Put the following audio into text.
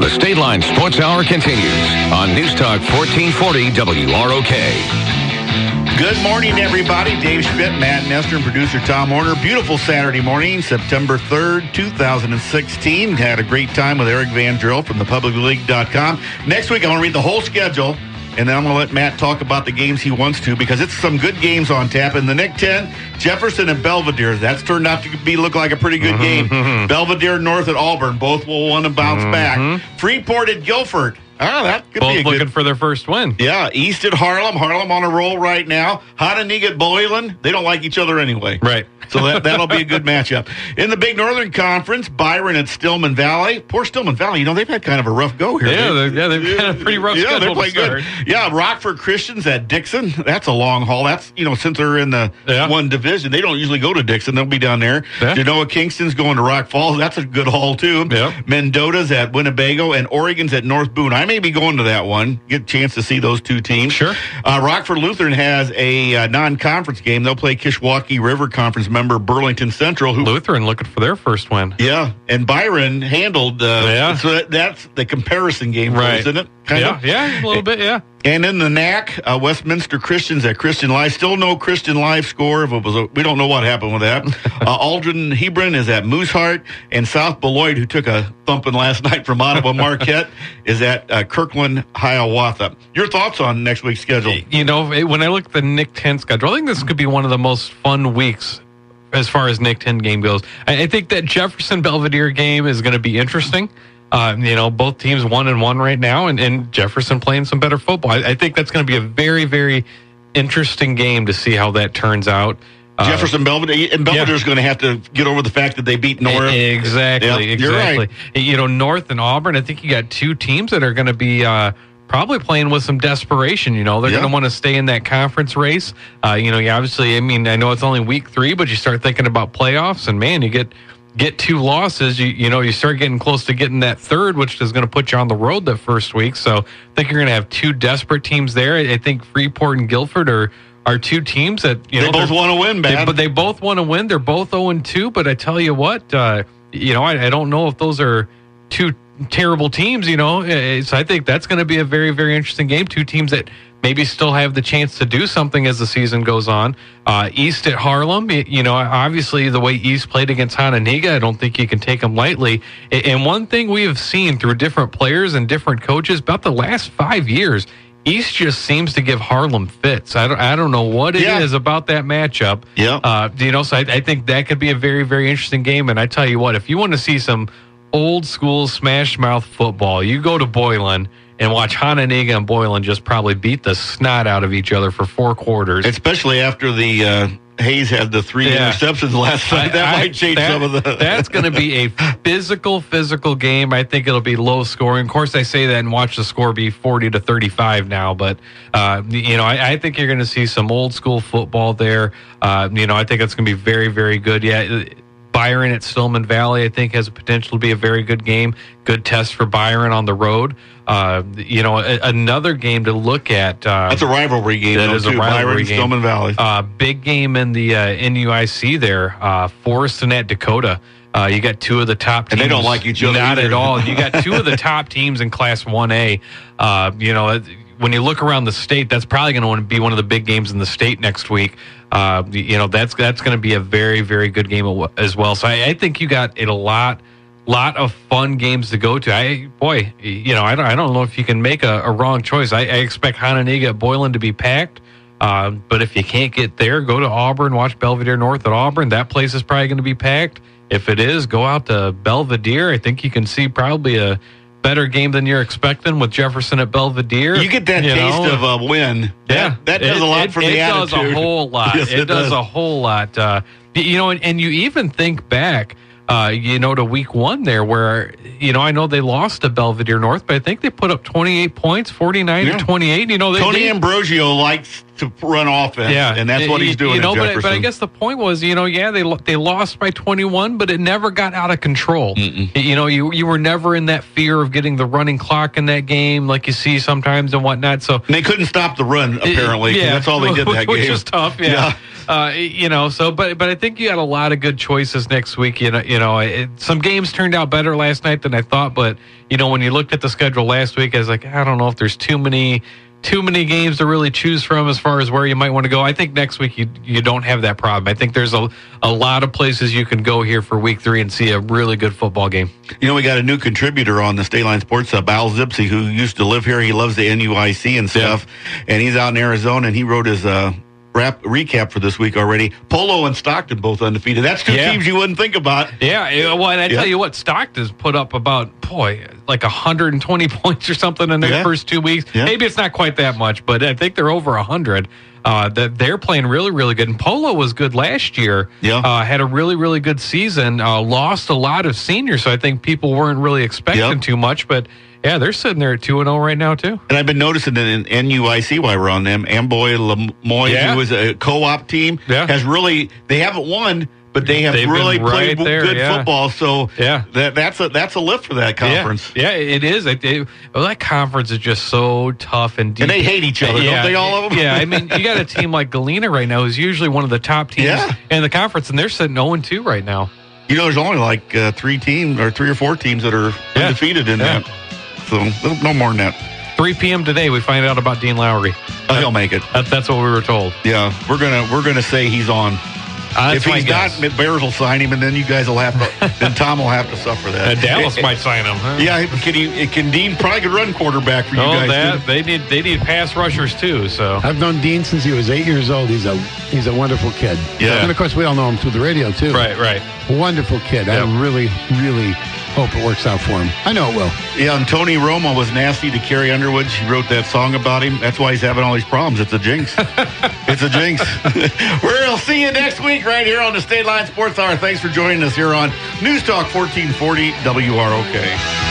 The Stateline Sports Hour continues on News Talk 1440 WROK. Good morning, everybody. Dave Schmidt, Matt Nestor, and producer Tom Warner. Beautiful Saturday morning, September 3rd, 2016. Had a great time with Eric Van Drill from thepublicleague.com. Next week, I want to read the whole schedule, and then I'm going to let Matt talk about the games he wants to, because it's some good games on tap. In the Nick 10, Jefferson and Belvedere. That's turned out to look like a pretty good game. Belvedere North at Auburn. Both will want to bounce back. Freeport at Guilford. That could both be a good. looking for their first win. Yeah, East at Harlem. Harlem on a roll right now. Hononegah at Boylan. They don't like each other anyway. Right. So that'll be a good matchup. In the Big Northern Conference, Byron at Stillman Valley. Poor Stillman Valley. They've had kind of a rough go here. They've had a pretty rough schedule. They play good. Yeah, Rockford Christians at Dixon. That's a long haul. That's, since they're in the one division, they don't usually go to Dixon. They'll be down there. Yeah. Genoa Kingston's going to Rock Falls. That's a good haul, too. Yep. Mendoza's at Winnebago, and Oregon's at North Boone. I may be going to that one. Get a chance to see those two teams. Sure. Rockford Lutheran has a non-conference game. They'll play Kishwaukee River Conference member Burlington Central. Lutheran looking for their first win. Yeah, and Byron handled. So that's the comparison game, right? Isn't it? Yeah, a little bit. Yeah. And in the NAC, Westminster Christians at Christian Life. Still no Christian Life score. If it was we don't know what happened with that. Aldrin Hebron is at Mooseheart, and South Beloit, who took a thumping last night from Ottawa Marquette, is at Kirkland Hiawatha. Your thoughts on next week's schedule? When I look at the Nick 10 schedule, I think this could be one of the most fun weeks as far as Nick 10 game goes. I think that Jefferson Belvedere game is going to be interesting. Both teams 1-1 right now, and Jefferson playing some better football. I think that's going to be a very, very interesting game to see how that turns out. Jefferson Belvedere, and Belvedere's going to have to get over the fact that they beat North. Exactly. You're right. North and Auburn, I think you got two teams that are going to be probably playing with some desperation. They're going to want to stay in that conference race. Obviously, I know it's only week 3, but you start thinking about playoffs, and man, you get 2 losses, you start getting close to getting that third, which is going to put you on the road that first week. So I think you're going to have 2 desperate teams there. I think Freeport and Guilford are 2 teams that they both want to win, man. But they both want to win. They're both 0-2. But I tell you what, I don't know if those are 2 terrible teams. So I think that's going to be a very, very interesting game. 2 teams that maybe still have the chance to do something as the season goes on. East at Harlem, obviously the way East played against Hononegah, I don't think you can take them lightly. And one thing we have seen through different players and different coaches about the last 5 years, East just seems to give Harlem fits. I don't know what it is about that matchup. Yeah. So I think that could be a very, very interesting game. And I tell you what, if you want to see some old school smash mouth football, you go to Boylan and watch Hononegah and Boylan just probably beat the snot out of each other for 4 quarters. Especially after the Hayes had the 3 interceptions last night. That might change some of the... That's going to be a physical game. I think it'll be low scoring. Of course, I say that and watch the score be 40-35 now. But, I think you're going to see some old school football there. I think it's going to be very, very good. Yeah. Byron at Stillman Valley, I think, has a potential to be a very good game. Good test for Byron on the road. Another game to look at. That's a rivalry game. That is a rivalry game. Stillman Valley. Big game in the NUIC there. Forreston at Dakota. You got 2 of the top teams. And they don't like each other. Not at all. You got 2 of the top teams in Class 1A. When you look around the state, that's probably going to be one of the big games in the state next week. That's going to be a very, very good game as well. So I think you got a lot of fun games to go to. I don't know if you can make a wrong choice. I expect Hononegah at Boylan to be packed. But if you can't get there, go to Auburn, watch Belvedere North at Auburn. That place is probably going to be packed. If it is, go out to Belvedere. I think you can see probably a better game than you're expecting with Jefferson at Belvedere. You get that taste of a win. That does a lot for the attitude. It does a whole lot. Yes, it does a whole lot. And you even think back, to week 1 there where, I know they lost to Belvedere North, but I think they put up 28 points, 49-28. Tony Ambrosio likes to run offense, and that's what he's doing. But I guess the point was, they lost by 21, but it never got out of control. You were never in that fear of getting the running clock in that game, like you see sometimes and whatnot. So and they couldn't stop the run apparently. That's all they did that game, which is tough. But I think you got a lot of good choices next week. Some games turned out better last night than I thought, but when you looked at the schedule last week, I was like, I don't know if there's too many games to really choose from as far as where you might want to go. I think next week you don't have that problem. I think there's a lot of places you can go here for week 3 and see a really good football game. We got a new contributor on the Stateline Sports Hub, Al Zipsey, who used to live here. He loves the NUIC and stuff, and he's out in Arizona, and he wrote his recap for this week already. Polo and Stockton both undefeated. That's two teams you wouldn't think about. And I tell you what, Stockton's put up about, like 120 points or something in their first 2 weeks. Maybe it's not quite that much, but I think they're over 100. They're playing really, really good. And Polo was good last year. Had a really, really good season. Lost a lot of seniors, so I think people weren't really expecting too much, but they're sitting there at 2-0 right now, too. And I've been noticing that in NUIC, while we're on them, Amboy Lemoyne, who is a co-op team, has really, they haven't won, but they've really played good football. So that's a lift for that conference. Yeah, it is. That conference is just so tough and deep. And they hate each other, don't they, all of them? I mean, you got a team like Galena right now, who's usually one of the top teams in the conference, and they're sitting 0-2 right now. There's only like 3 or 4 teams that are undefeated in that. So no more than that. 3 p.m. today, we find out about Dean Lowry. He'll make it. That's what we were told. Yeah, we're gonna say he's on. If he's not, Bears will sign him, and then you guys will have to. Then Tom will have to suffer that. Dallas might sign him. Huh? Yeah, can Dean probably could run quarterback for you guys? They need pass rushers too. So I've known Dean since he was 8 years old. He's a wonderful kid. Yeah, and of course we all know him through the radio too. Right. Wonderful kid. Yep. I really, really hope it works out for him. I know it will. Yeah, and Tony Romo was nasty to Carrie Underwood. She wrote that song about him. That's why he's having all these problems. It's a jinx. It's a jinx. We'll see you next week right here on the Stateline Sports Hour. Thanks for joining us here on News Talk 1440 WROK.